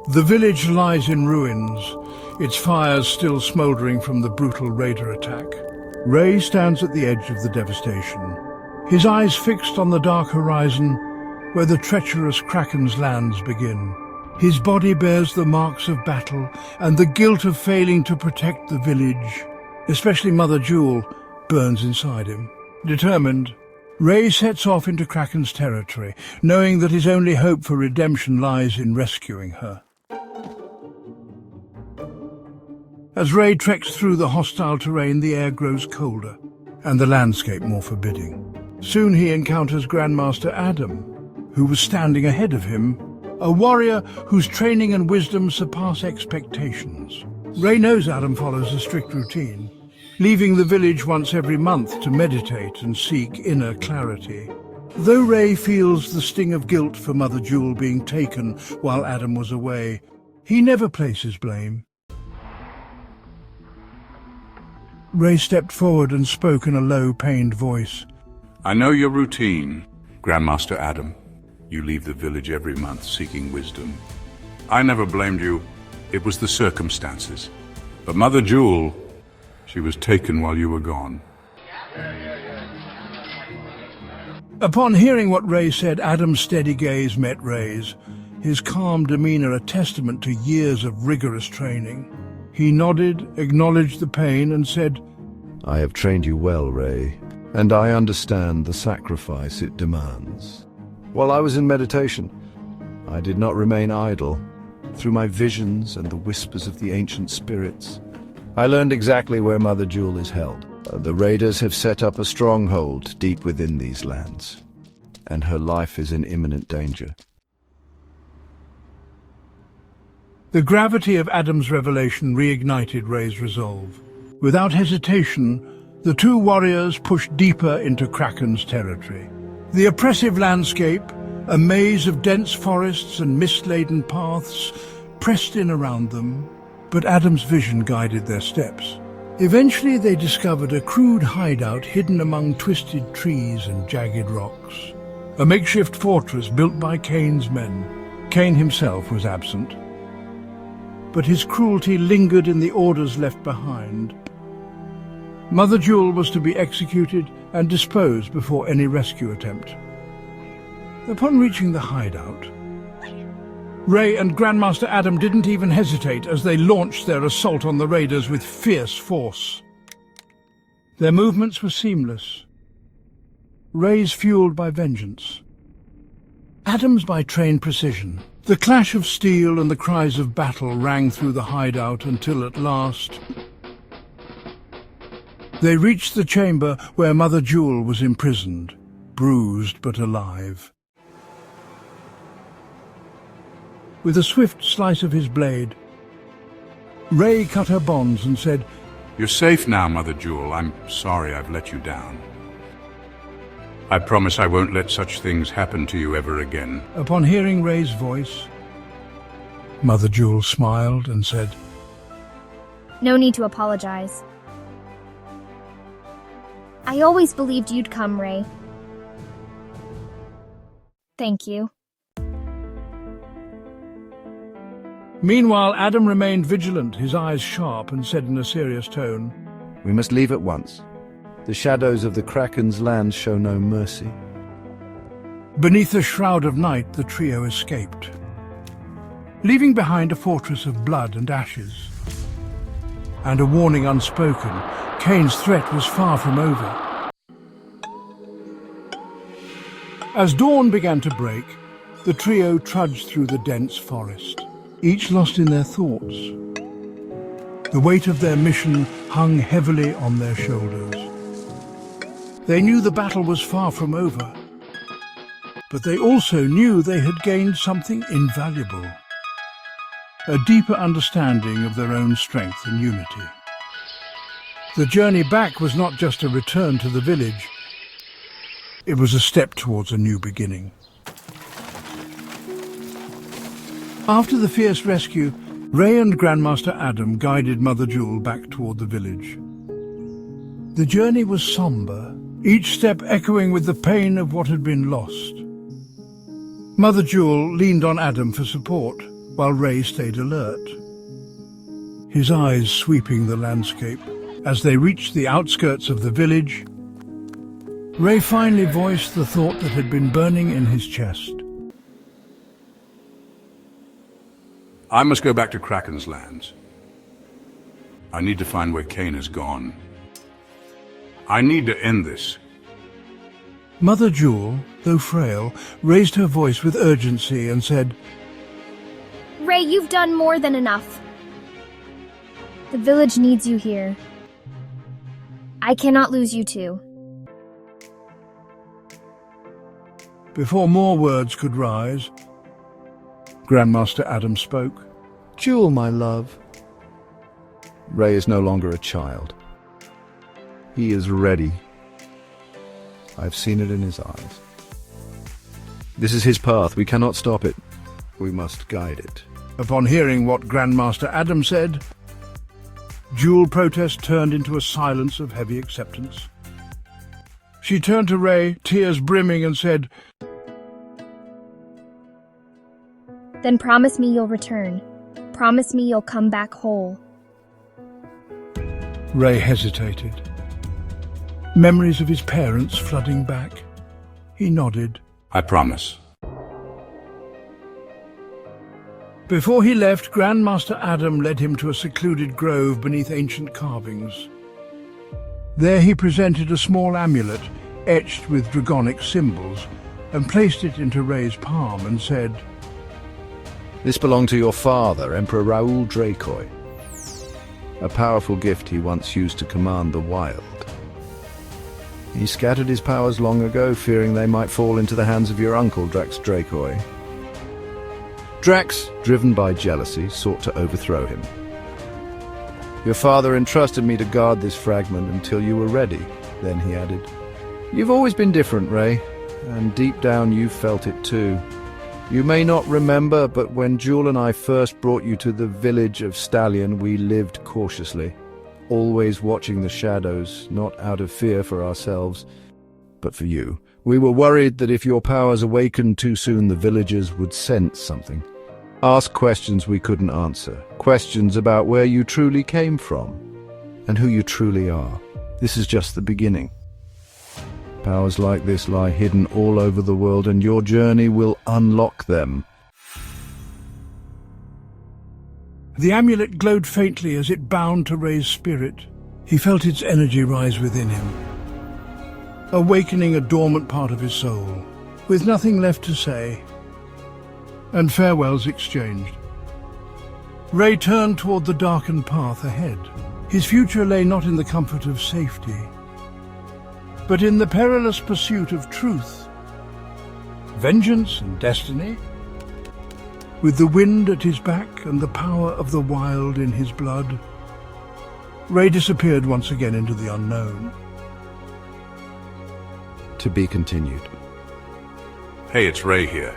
The village lies in ruins, its fires still smouldering from the brutal raider attack. Ray stands at the edge of the devastation, his eyes fixed on the dark horizon where the treacherous Kraken's lands begin. His body bears the marks of battle and the guilt of failing to protect the village. Especially Mother Jewel burns inside him. Determined, Ray sets off into Kraken's territory, knowing that his only hope for redemption lies in rescuing her. As Ray treks through the hostile terrain, the air grows colder and the landscape more forbidding. Soon he encounters Grandmaster Adam, who was standing ahead of him, a warrior whose training and wisdom surpass expectations. Ray knows Adam follows a strict routine, leaving the village once every month to meditate and seek inner clarity. Though Ray feels the sting of guilt for Mother Jewel being taken while Adam was away, he never places blame. Ray stepped forward and spoke in a low, pained voice. I know your routine, Grandmaster Adam. You leave the village every month seeking wisdom. I never blamed you. It was the circumstances. But Mother Jewel, she was taken while you were gone. Upon hearing what Ray said, Adam's steady gaze met Ray's, his calm demeanor a testament to years of rigorous training. He nodded, acknowledged the pain, and said, I have trained you well, Ray, and I understand the sacrifice it demands. While I was in meditation, I did not remain idle. Through my visions and the whispers of the ancient spirits, I learned exactly where Mother Jewel is held. The raiders have set up a stronghold deep within these lands, and her life is in imminent danger. The gravity of Adam's revelation reignited Ray's resolve. Without hesitation, the two warriors pushed deeper into Kraken's territory. The oppressive landscape, a maze of dense forests and mist-laden paths, pressed in around them, but Adam's vision guided their steps. Eventually they discovered a crude hideout hidden among twisted trees and jagged rocks. A makeshift fortress built by Cain's men. Cain himself was absent, but his cruelty lingered in the orders left behind. Mother Jewel was to be executed and disposed before any rescue attempt. Upon reaching the hideout, Ray and Grandmaster Adam didn't even hesitate as they launched their assault on the raiders with fierce force. Their movements were seamless, Ray's fueled by vengeance, Adam's by trained precision. The clash of steel and the cries of battle rang through the hideout until at last they reached the chamber where Mother Jewel was imprisoned, bruised but alive. With a swift slice of his blade, Ray cut her bonds and said, You're safe now, Mother Jewel. I'm sorry I've let you down. I promise I won't let such things happen to you ever again. Upon hearing Ray's voice, Mother Jewel smiled and said, No need to apologize. I always believed you'd come, Ray. Thank you. Meanwhile, Adam remained vigilant, his eyes sharp, and said in a serious tone, We must leave at once. The shadows of the Kraken's lands show no mercy. Beneath a shroud of night, the trio escaped, leaving behind a fortress of blood and ashes. And a warning unspoken, Cain's threat was far from over. As dawn began to break, the trio trudged through the dense forest, each lost in their thoughts. The weight of their mission hung heavily on their shoulders. They knew the battle was far from over, but they also knew they had gained something invaluable, a deeper understanding of their own strength and unity. The journey back was not just a return to the village, it was a step towards a new beginning. After the fierce rescue, Ray and Grandmaster Adam guided Mother Jewel back toward the village. The journey was somber, each step echoing with the pain of what had been lost. Mother Jewel leaned on Adam for support, while Ray stayed alert, his eyes sweeping the landscape. As they reached the outskirts of the village, Ray finally voiced the thought that had been burning in his chest. I must go back to Kraken's lands. I need to find where Kane has gone. I need to end this. Mother Jewel, though frail, raised her voice with urgency and said, Ray, you've done more than enough. The village needs you here. I cannot lose you too. Before more words could rise, Grandmaster Adam spoke. Jewel, my love. Ray is no longer a child. He is ready. I've seen it in his eyes. This is his path. We cannot stop it. We must guide it. Upon hearing what Grandmaster Adam said, Jewel protest turned into a silence of heavy acceptance. She turned to Ray, tears brimming, and said, Then promise me you'll return. Promise me you'll come back whole. Ray hesitated. Memories of his parents flooding back. He nodded. I promise. Before he left, Grandmaster Adam led him to a secluded grove beneath ancient carvings. There he presented a small amulet etched with dragonic symbols and placed it into Ray's palm and said, This belonged to your father, Emperor Raoul Dracoy. A powerful gift he once used to command the wild. He scattered his powers long ago, fearing they might fall into the hands of your uncle, Drax Dracoy. Drax, driven by jealousy, sought to overthrow him. Your father entrusted me to guard this fragment until you were ready, then he added. You've always been different, Ray, and deep down you felt it too. You may not remember, but when Jewel and I first brought you to the village of Stallion, we lived cautiously, always watching the shadows, not out of fear for ourselves, but for you. We were worried that if your powers awakened too soon, the villagers would sense something. Ask questions we couldn't answer, questions about where you truly came from, and who you truly are. This is just the beginning. Powers like this lie hidden all over the world, and your journey will unlock them. The amulet glowed faintly as it bound to Ray's spirit. He felt its energy rise within him, awakening a dormant part of his soul. With nothing left to say, and farewells exchanged, Ray turned toward the darkened path ahead. His future lay not in the comfort of safety, but in the perilous pursuit of truth, vengeance and destiny. With the wind at his back and the power of the wild in his blood, Ray disappeared once again into the unknown. To be continued. Hey, it's Ray here.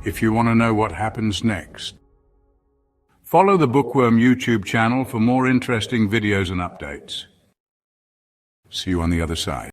If you want to know what happens next, follow the Bookworm YouTube channel for more interesting videos and updates. See you on the other side.